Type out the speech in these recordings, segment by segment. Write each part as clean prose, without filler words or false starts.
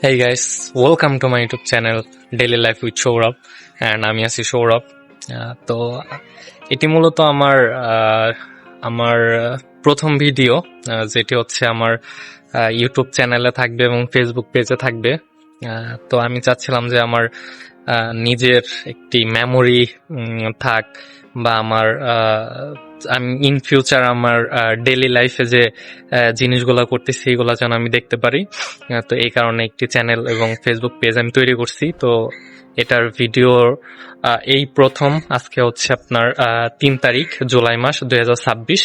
Hey guys, welcome to my YouTube channel Daily Life with Saurabh and আমি আছি সৌরভ। তো এটি মূলত আমার প্রথম ভিডিও, যেটি হচ্ছে আমার ইউটিউব চ্যানেলে থাকবে এবং ফেসবুক পেজে থাকবে। তো আমি চাচ্ছিলাম যে আমার নিজের একটি মেমোরি থাক, বা আমি ইন ফিউচার আমার ডেইলি লাইফে যে জিনিসগুলো করতেছি এগুলো যেন আমি দেখতে পারি। তো এই কারণে একটি চ্যানেল এবং ফেসবুক পেজ আমি তৈরি করছি। তো এটার ভিডিও এই প্রথম, আজকে হচ্ছে আপনার 3 তারিখ জুলাই মাস 2026।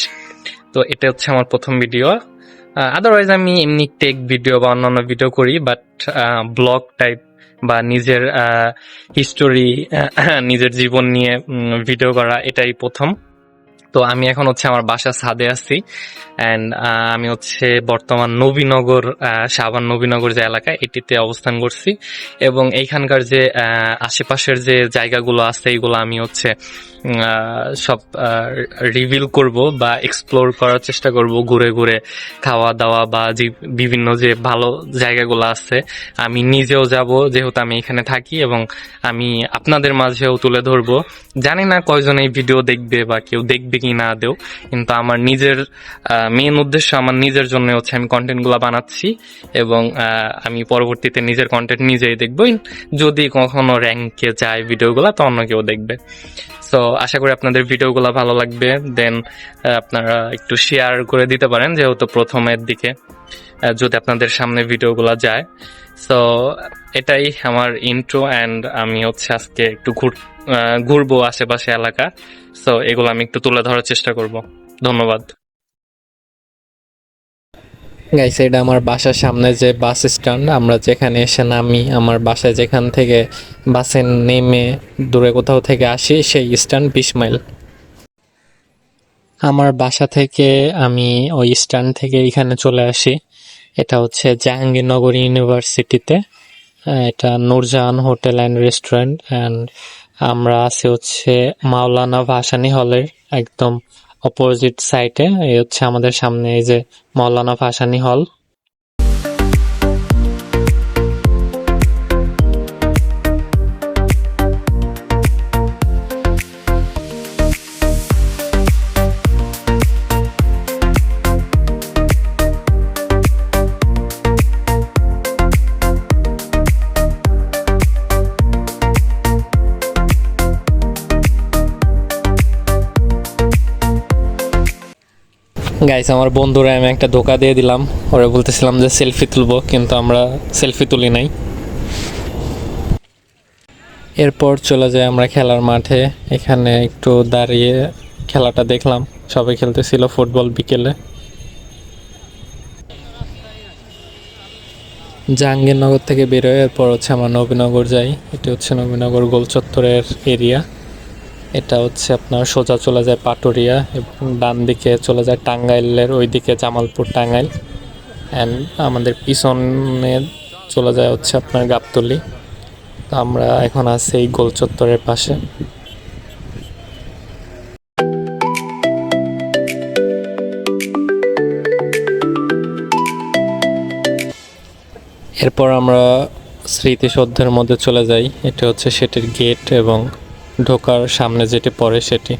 তো এটা হচ্ছে আমার প্রথম ভিডিও। আদারওয়াইজ আমি এমনি টেক ভিডিও বা অন্যান্য ভিডিও করি, বাট ব্লগ টাইপ বা নিজের হিস্টোরি, নিজের জীবন নিয়ে ভিডিও করা এটাই প্রথম। তো আমি এখন হচ্ছে আমার বাসার ছাদে আছি, অ্যান্ড আমি হচ্ছে বর্তমান নবীনগর, সাভার নবীনগর যে এলাকা এটিতে অবস্থান করছি, এবং এইখানকার যে আশেপাশের যে জায়গাগুলো আছে এইগুলো আমি হচ্ছে সব রিভিল করব বা এক্সপ্লোর করার চেষ্টা করব, ঘুরে ঘুরে খাওয়া দাওয়া বা যে বিভিন্ন যে ভালো জায়গাগুলো আছে আমি নিজেও যাব, যেহেতু আমি এখানে থাকি, এবং আমি আপনাদের মাঝেও তুলে ধরবো। জানি না কয়জন এই ভিডিও দেখবে বা কেউ দেখবে কি না দেও, কিন্তু আমার নিজের মেইন উদ্দেশ্য, আমার নিজের জন্য হচ্ছে আমি কন্টেন্টগুলো বানাচ্ছি, এবং আমি পরবর্তীতে নিজের কন্টেন্ট নিজেই দেখবো। যদি কখনো র্যাঙ্কে যায় ভিডিওগুলো তো অন্য কেউ দেখবে। সো আশা করি আপনাদের ভিডিওগুলো ভালো লাগবে। দেন আপনারা একটু শেয়ার করে দিতে পারেন, যেহেতু প্রথমের দিকে যদি আপনাদের সামনে ভিডিওগুলো যায়। সো এটাই আমার ইন্ট্রো, অ্যান্ড আমি হচ্ছে আজকে একটু ঘুরবো আশেপাশে এলাকা। সো এগুলো আমি একটু তুলে ধরার চেষ্টা করব। ধন্যবাদ। গাইস, এটা আমার বাসার সামনে যে বাস স্ট্যান্ড, আমরা যেখানে এসে নামি, আমার বাসায় যেখান থেকে বাসে নেমে দূরে কোথাও থেকে আসি সেই স্ট্যান্ড 20 মাইল। আমার বাসা থেকে আমি ওই স্ট্যান্ড থেকে এখানে চলে আসি। এটা হচ্ছে জাহাঙ্গীরনগর ইউনিভার্সিটিতে, এটা Nurjahan hotel and restaurant, and আমরা আছি হচ্ছে মাওলানা ভাসানী হলের একদম অপোজিট সাইডে। এই হচ্ছে আমাদের সামনে এই যে মাওলানা ভাসানী হল। গাইস, আমার বন্ধুরা আমি একটা ধোকা দিয়ে দিলাম, ওরা বলতেছিলাম যে সেলফি তুলবো, কিন্তু আমরা সেলফি তুলি নাই। এরপর চলে যাই আমরা খেলার মাঠে, এখানে একটু দাঁড়িয়ে খেলাটা দেখলাম, সবাই খেলতেছিল ফুটবল বিকেলে। জাহাঙ্গীরনগর থেকে বেরোয় এরপর হচ্ছে আমরা নবীনগর যাই। এটা হচ্ছে নবীনগর গোল চত্বরের এরিয়া। এটা হচ্ছে আপনার সোজা চলে যায় পাটুরিয়া, এবং ডান দিকে চলে যায় টাঙ্গাইলের ওইদিকে জামালপুর টাঙ্গাইল, অ্যান্ড আমাদের পিছনে চলে যায় হচ্ছে আপনার গাবতলী। তো আমরা এখন আছি এই গোল চত্বরের পাশে। এরপর আমরা স্মৃতিসৌধের মধ্যে চলে যাই। এটা হচ্ছে সেটির গেট, এবং ঢোকার সামনে যেটি পড়ে সেটি।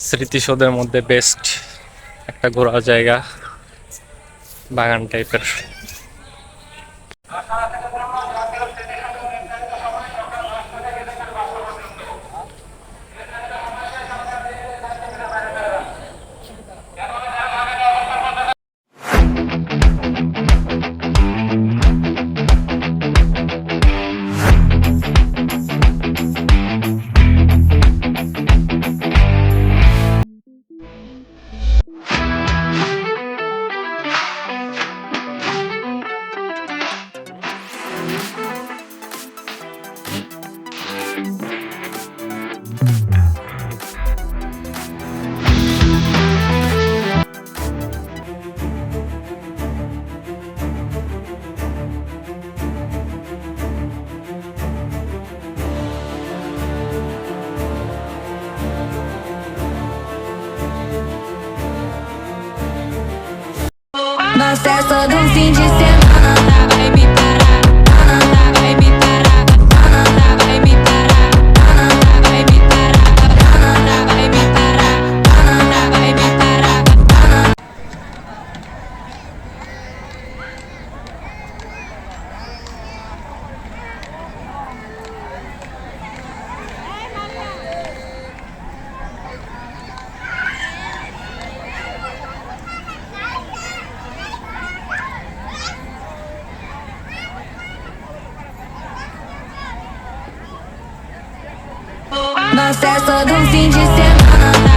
স্মৃতিসৌধের মধ্যে বেস্ট একটা ঘোরার জায়গা, বাগান টাইপের। Nossa, é só de fim de semana. Nada vai me parar. Nada vai me parar. Nada vai me parar. Nada vai me parar. Nada vai me parar. Nada vai me parar. Nossa, é só de fim de semana.